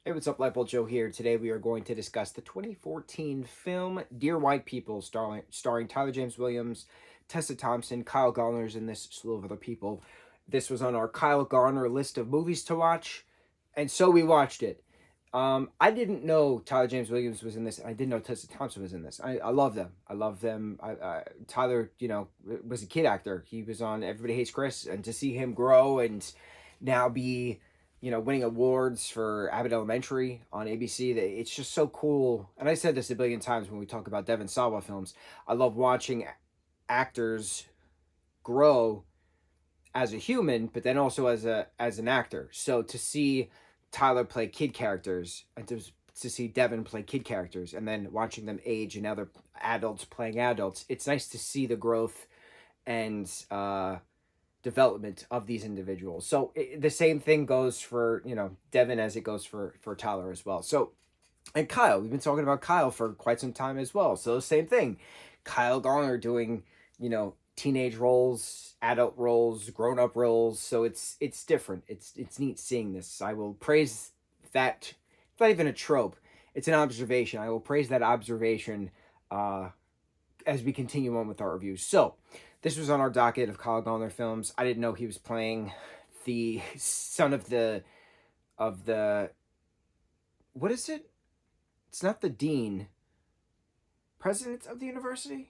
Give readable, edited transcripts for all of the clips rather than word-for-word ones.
Hey, what's up, lightboltjoe here. Today we are going to discuss the 2014 film Dear White People, starring Tyler James Williams, Tessa Thompson, Kyle Garner's, and this slew of other people. This was on our Kyle Garner list of movies to watch, and so we watched it. I didn't know Tyler James Williams was in this, and I didn't know Tessa Thompson was in this. I love them. I love them. Tyler, was a kid actor. He was on Everybody Hates Chris, and to see him grow and now be winning awards for Abbott Elementary on ABC. It's just so cool. And I said this a billion times when we talk about Devon Sawa films. I love watching actors grow as a human, but then also as an actor. So to see Tyler play kid characters and to see Devon play kid characters and then watching them age and now they're adults playing adults, it's nice to see the growth and development of these individuals. So the same thing goes for Devin as it goes for Tyler as well. So and Kyle, we've been talking about Kyle for quite some time as well. So the same thing, Kyle Garner doing teenage roles, adult roles, grown up roles. So it's different. It's neat seeing this. I will praise that. It's not even a trope. It's an observation. I will praise that observation as we continue on with our reviews. So, this was on our docket of Kyle Garner films. I didn't know he was playing the son of the what is it? It's not the dean. President of the university?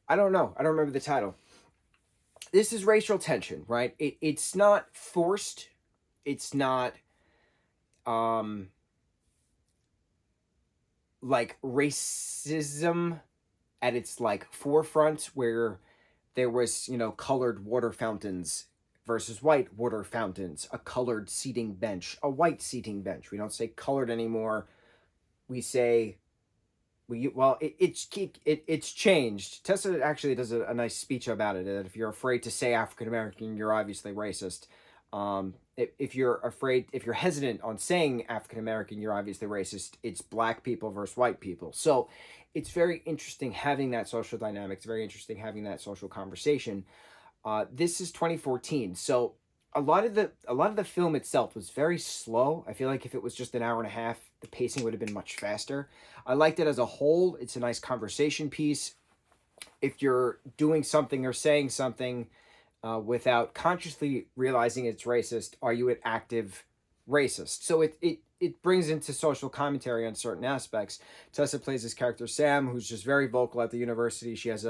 I don't know. I don't remember the title. This is racial tension, right? It's not forced. It's not like racism at its like forefront where there was colored water fountains versus white water fountains, a colored seating bench, a white seating bench. We don't say colored anymore. We say it's changed. Tessa actually does a nice speech about it, that if you're afraid to say African American, you're obviously racist. If you're hesitant on saying African American, you're obviously racist. It's black people versus white people. So it's very interesting having that social dynamic. It's very interesting having that social conversation. This is 2014, so a lot of the film itself was very slow. I feel like if it was just an hour and a half, the pacing would have been much faster. I liked it as a whole. It's a nice conversation piece. If you're doing something or saying something without consciously realizing it's racist, are you an active racist? So it brings into social commentary on certain aspects. Tessa plays this character Sam, who's just very vocal at the university. She has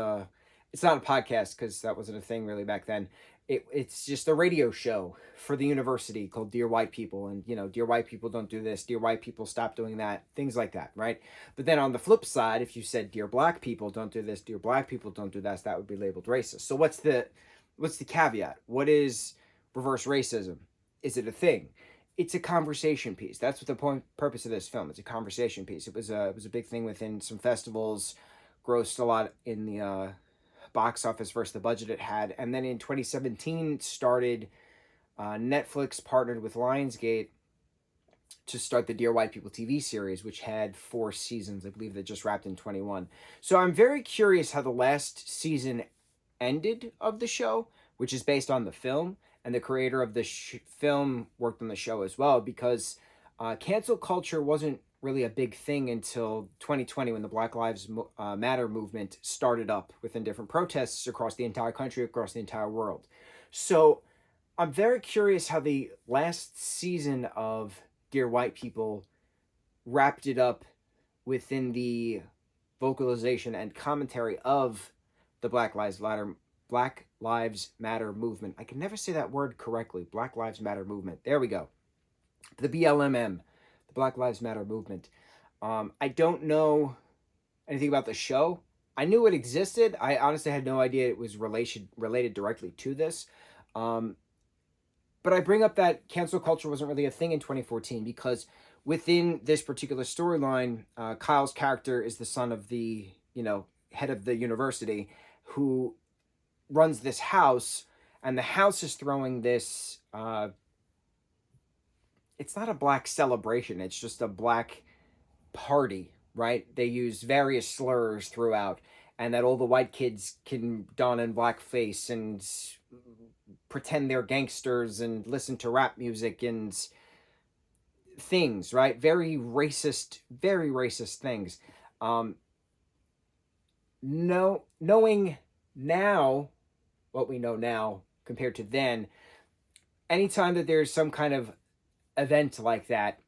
it's not a podcast because that wasn't a thing really back then. It's just a radio show for the university called Dear White People, and Dear White People don't do this, Dear White People stop doing that, things like that, right? But then on the flip side, if you said Dear Black People don't do this, Dear Black People don't do that would be labeled racist. So what's the caveat? What is reverse racism? Is it a thing? It's a conversation piece. That's what the purpose of this film. It's a conversation piece. It was a big thing within some festivals, grossed a lot in the box office versus the budget it had, and then in 2017 started Netflix partnered with Lionsgate to start the Dear White People TV series, which had 4 seasons. I believe that just wrapped in 21. So I'm very curious how the last season ended of the show, which is based on the film, and the creator of the film worked on the show as well, because cancel culture wasn't really a big thing until 2020 when the Black Lives Matter movement started up within different protests across the entire country, across the entire world. So I'm very curious how the last season of Dear White People wrapped it up within the vocalization and commentary of the Black Lives Matter movement. I can never say that word correctly. Black Lives Matter movement. There we go. The BLMM, the Black Lives Matter movement. I don't know anything about the show. I knew it existed. I honestly had no idea it was related directly to this. But I bring up that cancel culture wasn't really a thing in 2014 because within this particular storyline, Kyle's character is the son of the head of the university who runs this house, and the house is throwing this. It's not a black celebration. It's just a black party, right? They use various slurs throughout, and that all the white kids can don in blackface and pretend they're gangsters and listen to rap music and things, right? Very racist things. Um, no, knowing now what we know now compared to then, anytime that there's some kind of event like that,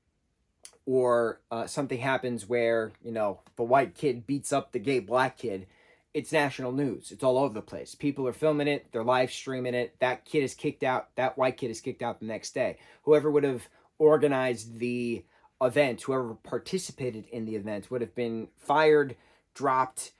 or something happens where, the white kid beats up the gay black kid, it's national news. It's all over the place. People are filming it, they're live streaming it. That kid is kicked out, that white kid is kicked out the next day. Whoever would have organized the event, whoever participated in the event, would have been fired, dropped,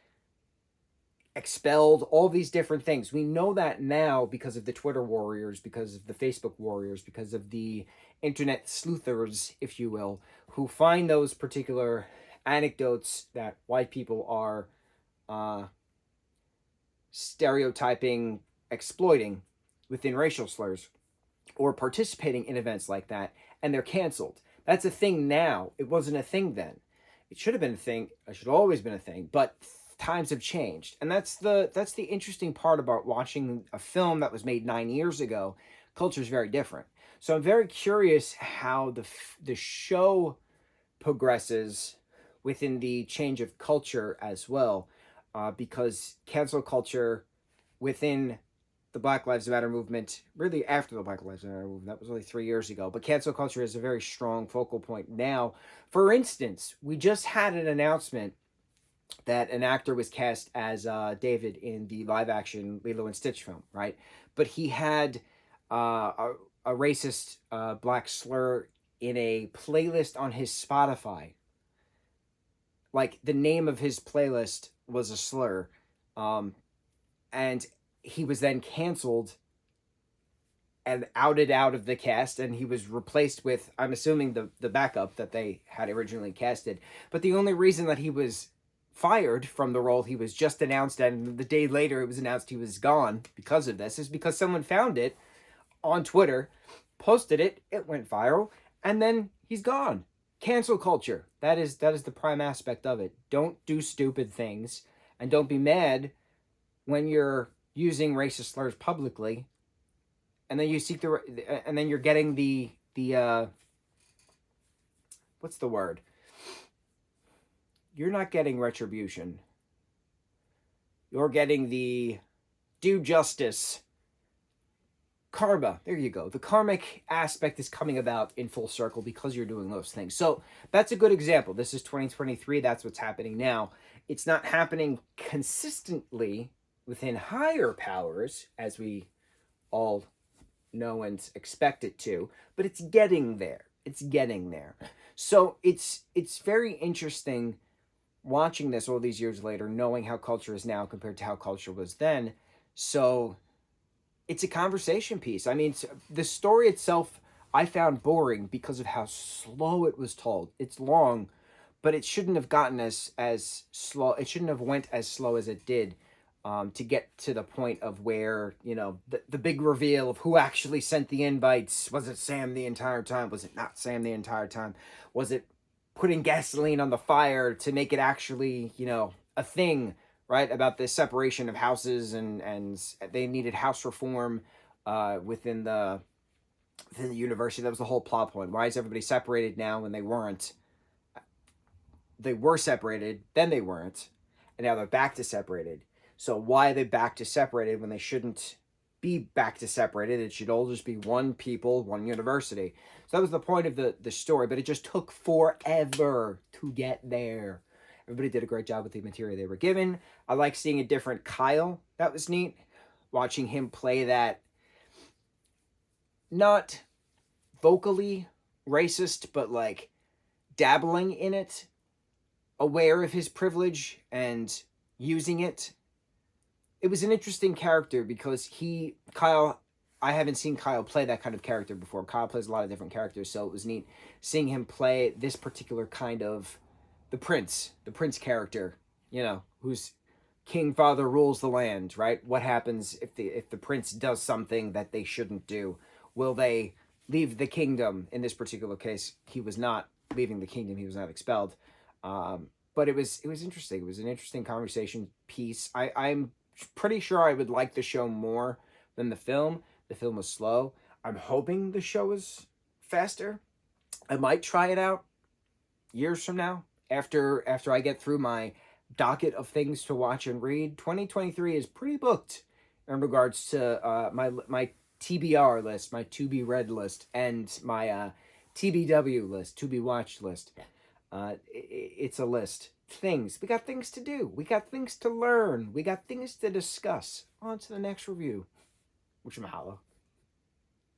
expelled, all these different things. We know that now because of the Twitter warriors, because of the Facebook warriors, because of the internet sleuthers, if you will, who find those particular anecdotes that white people are stereotyping, exploiting within racial slurs, or participating in events like that, and they're canceled. That's a thing now. It wasn't a thing then. It should have been a thing. It should have always been a thing, but times have changed. And that's the interesting part about watching a film that was made 9 years ago. Culture is very different. So I'm very curious how the show progresses within the change of culture as well, because cancel culture within the Black Lives Matter movement, really after the Black Lives Matter movement, that was only 3 years ago, but cancel culture is a very strong focal point now. For instance, we just had an announcement that an actor was cast as David in the live-action Lilo and Stitch film, right? But he had a racist black slur in a playlist on his Spotify. Like, the name of his playlist was a slur. And he was then canceled and outed out of the cast, and he was replaced with, I'm assuming, the backup that they had originally casted. But the only reason that he was fired from the role, he was just announced, and the day later it was announced he was gone because of this, is because someone found it on Twitter, posted it, it went viral, and then he's gone. Cancel culture. That is the prime aspect of it. Don't do stupid things, and don't be mad when you're using racist slurs publicly, and then and then you're getting the what's the word? You're not getting retribution. You're getting the due justice. Karma. There you go. The karmic aspect is coming about in full circle because you're doing those things. So that's a good example. This is 2023. That's what's happening now. It's not happening consistently within higher powers, as we all know and expect it to, but it's getting there. It's getting there. So it's very interesting watching this all these years later, knowing how culture is now compared to how culture was then. So it's a conversation piece. I mean, the story itself I found boring because of how slow it was told. It's long, but it shouldn't have gotten as slow. It shouldn't have went as slow as it did, to get to the point of where, the big reveal of who actually sent the invites. Was it Sam the entire time? Was it not Sam the entire time? Was it putting gasoline on the fire to make it actually, a thing, right? About the separation of houses, and they needed house reform within the university. That was the whole plot point. Why is everybody separated now when they weren't? They were separated, then they weren't, and now they're back to separated. So why are they back to separated when they shouldn't be back to separated? It should all just be one people, one university. So that was the point of the story, but it just took forever to get there. Everybody did a great job with the material they were given. I like seeing a different Kyle. That was neat. Watching him play that, not vocally racist, but like dabbling in it, aware of his privilege and using it. It was an interesting character because Kyle, I haven't seen Kyle play that kind of character before. Kyle plays a lot of different characters, so it was neat seeing him play this particular kind of the prince character, who's king father rules the land, right? What happens if the prince does something that they shouldn't do? Will they leave the kingdom? In this particular case, he was not leaving the kingdom. He was not expelled. But it was interesting. It was an interesting conversation piece. I'm pretty sure I would like the show more than the film. The film was slow. I'm hoping the show is faster. I might try it out years from now after I get through my docket of things to watch and read. 2023 is pretty booked in regards to my TBR list, my to be read list, and my TBW list, to be watched list. It's a list. Things. We got things to do. We got things to learn. We got things to discuss. On to the next review. Mucho mahalo.